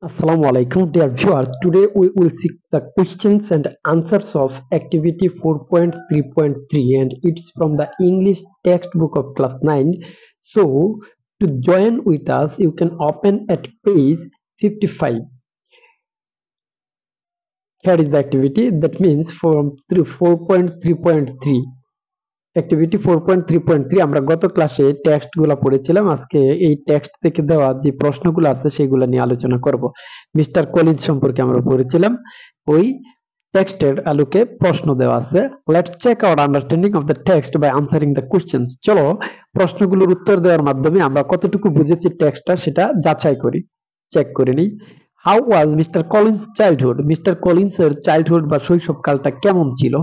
Assalamu alaikum, dear viewers. Today we will see the questions and answers of activity 4.3.3, and it's from the English textbook of class 9. So, to join with us, you can open at page 55. Here is the activity, that means from 4.3.3. Activity 4.3.3 আমরা গত ক্লাসে টেক্সটগুলো পড়েছিলাম। আজকে এই text থেকে দেওয়া যে প্রশ্নগুলো আছে সেগুলো নিয়ে আলোচনা করব। মিস্টার কলিন্স সম্পর্কে আমরা পড়েছিলাম, ওই টেক্সটের আলোকে প্রশ্ন দেওয়া আছে। Let's check our understanding of the text by answering the questions. চলো প্রশ্নগুলোর উত্তর দেওয়ার মাধ্যমে আমরা কতটুকু বুঝেছি টেক্সটটা সেটা যাচাই করি, চেক করে নিই। How was Mister Collins childhood? Mister কলিন্সের চাইল্ডহুড বা শৈশবকালটা কেমন ছিল?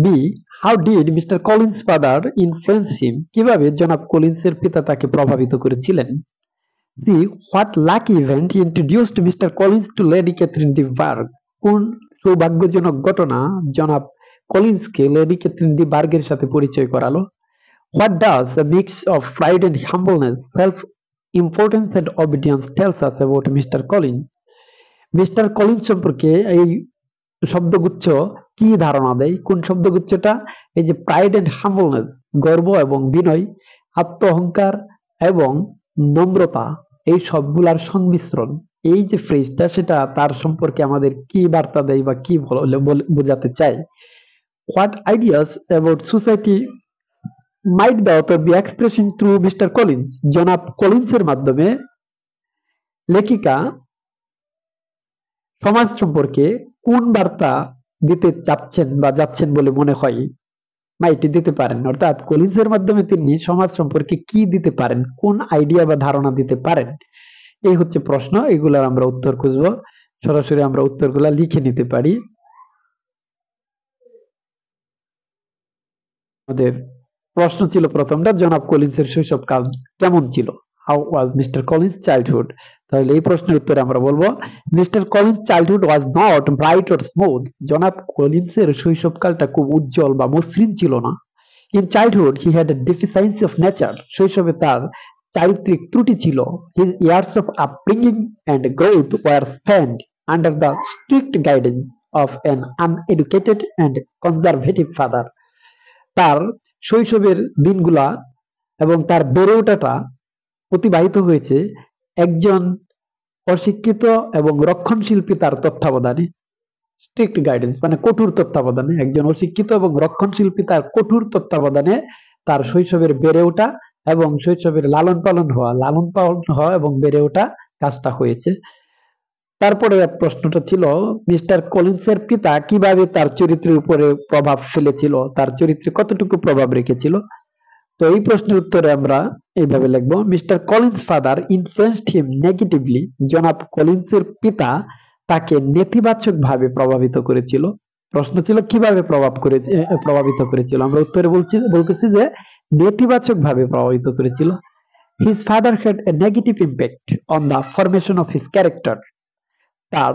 B, how did Mister Collins father influence him? কিভাবে জনাব কলিন্সের পিতা তাকে প্রভাবিত করেছিলেন? C, what lucky event introduced Mister Collins to Lady Catherine de Bourgh? কোন সৌভাগ্যজনক ঘটনা জনাব কলিন্সকে লেডি ক্যাথরিন ডি বার্গের সাথে পরিচয় করালো? What does a mix of pride and humbleness, self importance and obedience tells us about mister Collins? Mister Collins সম্পর্কে এই শব্দগুচ্ছ কি ধারণা দেয়? কোন শব্দগুচ্ছটা? এই যে প্রাইড এন্ড হাম্বলনেস, গর্ব এবং বিনয়, আত্ম অহংকার এবং নম্রতা, এই সবগুলার সংমিশ্রণ। এই যে ফ্রেজটা, সেটা তার সম্পর্কে আমাদের কি বার্তা দেয় বা কি বোঝাতে চায়? What ideas about society might the author be expressing through mister Collins? জনাব কলিন্সের মাধ্যমে লেখিকা সমাজ সম্পর্কে কোন বার্তা দিতে চাচ্ছেন বা যাচ্ছেন বলে মনে হয়? মাইটি দিতে পারেন, অর্থাৎ কলিন্সের মাধ্যমে তিনি সমাজ সম্পর্কে কি দিতে পারেন, কোন আইডিয়া বা ধারণা দিতে পারেন? এই হচ্ছে প্রশ্ন। এগুলার আমরা উত্তর খুঁজবো। সরাসরি আমরা উত্তরগুলা লিখে নিতে পারি। আমাদের প্রশ্ন ছিল প্রথমটা, জনাব কলিন্সের শৈশবকাল কেমন ছিল? How was Mister Collins childhood? তাহলে এই প্রশ্নের উত্তরে আমরা বলবো, Mister Collins childhood was not bright or smooth. জনাব কলিন্সের শৈশবকালটা খুব উজ্জ্বল বা মসৃণ ছিল না। In childhood he had a deficiency of nature. শৈশবে তার চারিত্রিক ত্রুটি ছিল। His years of upbringing and growth were spent under the strict guidance of an uneducated and conservative father. তার শৈশবের দিনগুলা এবং তার বেড়ে ওঠাটা অতিবাহিত হয়েছে একজন অশিক্ষিত এবং রক্ষণশীল পিতার তত্ত্বাবধানে। স্ট্রিক্ট গাইডেন্স মানে কঠোর তত্ত্বাবধানে, একজন অশিক্ষিত এবং রক্ষণশীল পিতার কঠোর তত্ত্বাবধানে তার শৈশবের বেড়ে ওঠা এবং শৈশবের লালন পালন হওয়া এবং বেড়ে ওঠা কাজটা হয়েছে। তারপরে প্রশ্নটা ছিল, মিস্টার কলিন্সের পিতা কিভাবে তার চরিত্রের উপরে প্রভাব ফেলেছিল, তার চরিত্রে কতটুকু প্রভাব রেখেছিল? তো এই প্রশ্নের উত্তরে আমরা এইভাবে লিখবো, মিস্টার কলিন্স ফাদার ইনফ্লুয়েন্সড হিম নেগেটিভলি। জনাব কলিন্সের পিতা তাকে নেতিবাচক ভাবে প্রভাবিত করেছিল। প্রশ্ন ছিল কিভাবে প্রভাবিত করেছিল? আমরা উত্তরে বলতেছি যে নেতিবাচক ভাবে প্রভাবিত করেছিল। His father had a negative impact on the formation of his character. তার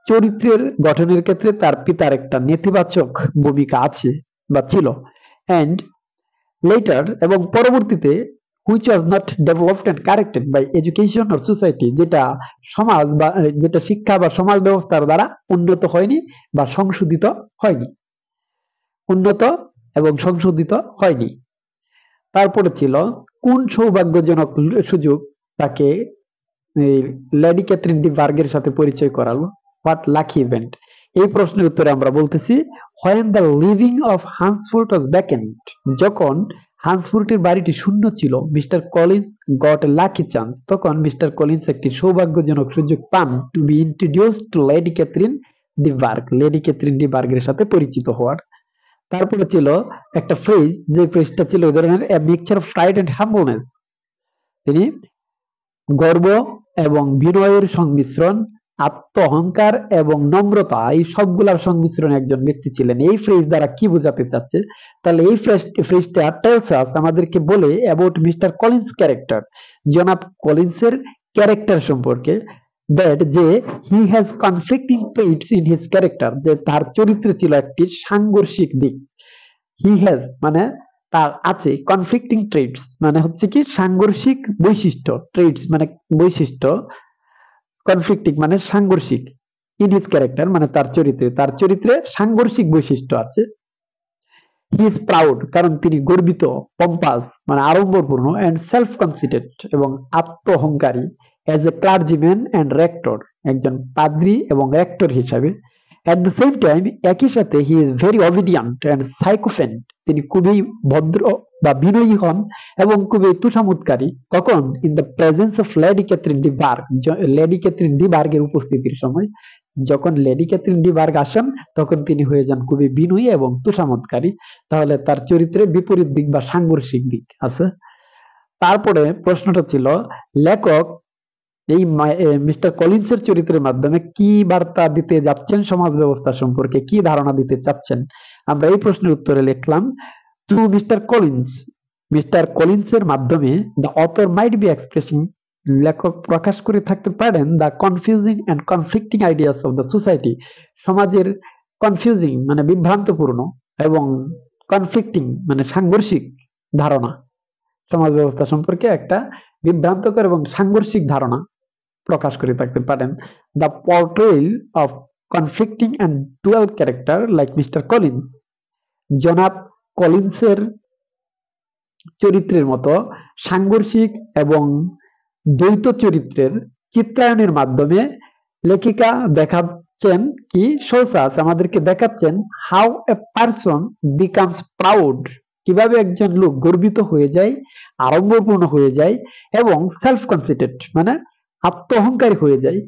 চরিত্রের গঠনের ক্ষেত্রে তার পিতার একটা নেতিবাচক ভূমিকা আছে বা ছিল। এন্ড লেটার এবং পরবর্তীতে, which was not developed and corrected by education or society, যেটা সমাজ বা যেটা শিক্ষা বা সমাজ ব্যবস্থার দ্বারা উন্নত হয়নি বা সংশোধিত হয়নি, উন্নত এবং সংশোধিত হয়নি। তারপরে ছিল, কোন সৌভাগ্যজনক সুযোগ তাকে লেডি ক্যাথরিন ডি বার্গের সাথে পরিচয় করালো? What lucky event? এই প্রশ্নের উত্তরে আমরা বলতেছি, when the living of Hansford was vacant, যখন হান্সফোর্টের বাড়িটি শূন্য ছিল, Mister Collins got a lucky chance, তখন মিস্টার কলিন্স একটি সৌভাগ্যজনক সুযোগ পান to be introduced to Lady Catherine de Bourgh, Lady Catherine de বার্গের সাথে পরিচিত হওয়ার। তারপরে ছিল একটা ফ্রেজ, যে ফ্রেজটা ছিল এই ধরনের, a mixture of pride and humbleness. তিনি গর্ব এবং বিনয়ের সংমিশ্রণ, আত্ম অহংকার এবং নম্রতা, এই সবগুলার সংমিশ্রণে একজন ব্যক্তি ছিলেন। এই ফ্রেজ দ্বারা কি বোঝাতে চাচ্ছে? তাহলে এই ফ্রেজটা টেলস আস, আমাদেরকে বলে অ্যাবাউট মিস্টার কলিন্স ক্যারেক্টার, জনাব কলিন্সের ক্যারেক্টার সম্পর্কে। দ্যাট যে he has conflicting traits in his character, যে তার চরিত্রে ছিল একটি সাংঘর্ষিক দিক। হি হ্যাজ মানে তার আছে, কনফ্লিক্টিং ট্রেটস মানে হচ্ছে কি সাংঘর্ষিক বৈশিষ্ট্য, ট্রেটস মানে বৈশিষ্ট্য, কনফ্লিক্টিং মানে সাংঘর্ষিক, ইন হিজ ক্যারেক্টার মানে তার চরিত্রে সাংঘর্ষিক বৈশিষ্ট্য আছে। হি ইজ প্রাউড কারণ তিনি গর্বিত, পম্পাস মানে আড়ম্বরপূর্ণ, এন্ড সেলফ কনসিডেড এবং আত্ম অহংকারী, অ্যাজ এ ক্লার্জিম্যান এন্ড রেক্টর একজন পাদ্রী এবং রেক্টর হিসাবে। এট দ্য সেম টাইম একই সাথে he is very obedient and sycophant তিনি খুবই ভদ্র বা বিনয়ী হন এবং খুবই তুষামোদকারী। কখন? In the presence of Lady Catherine de Bourgh, Lady Catherine de বার্গের উপস্থিতির সময়। যখন লেডি ক্যাথরিন ডি বার্গ আসেন তখন তিনি হয়ে যান খুবই বিনয়ী এবং তুষামোদকারী। তাহলে তার চরিত্রে বিপরীত দিক বা সাংঘর্ষিক দিক আছে। তারপরে প্রশ্নটা ছিল লেখক এই মিস্টার কলিন্সের চরিত্রের মাধ্যমে কি বার্তা দিতে যাচ্ছেন সমাজ ব্যবস্থা সম্পর্কে, কি ধারণা দিতে চাচ্ছেন। আমরা এই প্রশ্নের উত্তরে লিখলাম থ্রু মিস্টার কলিন্সের মাধ্যমে the author might be expressing লেখক প্রকাশ করে থাকতে পারেন the confusing and conflicting ideas of the society সমাজের কনফিউজিং মানে বিভ্রান্তপূর্ণ এবং কনফ্লিক্টিং মানে সাংঘর্ষিক ধারণা, সমাজ ব্যবস্থা সম্পর্কে একটা বিভ্রান্তকর এবং সাংঘর্ষিক ধারণা প্রকাশ করে থাকতে পারেন। The portrayal of conflicting and dual character like Mister Collins জনাব কলিন্সের চরিত্রের মতো সাংঘর্ষিক এবং দ্বৈত চরিত্রের চিত্রায়নের মাধ্যমে লেখিকা দেখাচ্ছেন কি শোসাস আমাদেরকে দেখাচ্ছেন how a person becomes proud কিভাবে একজন লোক গর্বিত হয়ে যায়, আড়ম্বরপূর্ণ হয়ে যায় এবং সেলফ কনসিডেড মানে আত্ম অহংকারী হয়ে যায়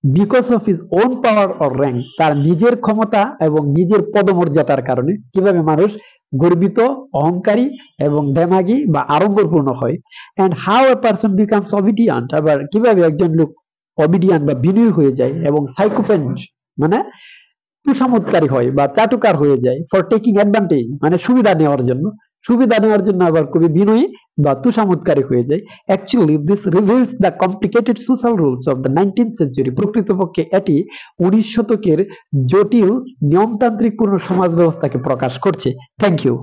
because of his own power or rank তার নিজের ক্ষমতা এবং নিজের পদমর্যাদার কারণে কিভাবে মানুষ গর্বিত, অহংকারী এবং দেমাগী বা আড়ম্বরপূর্ণ হয়। And how a person becomes obedient আবার কিভাবে একজন লোক অবিডিয়েন্ট বা বিনয়ী হয়ে যায় এবং সাইকোপ্যাথ মানে তুষামোদকারী হয় বা চাটুকার হয়ে যায় ফর টেকিং অ্যাডভান্টেজ মানে সুবিধা নেওয়ার জন্য আবার খুবই বিনয়ী বা তুষামোদকারী হয়ে যায়। Actually this reveals the complicated social rules of the 19th century প্রকৃতপক্ষে এটি 19 শতকের জটিল নিয়মতান্ত্রিক পূর্ণ সমাজ ব্যবস্থাকে প্রকাশ করছে। Thank you.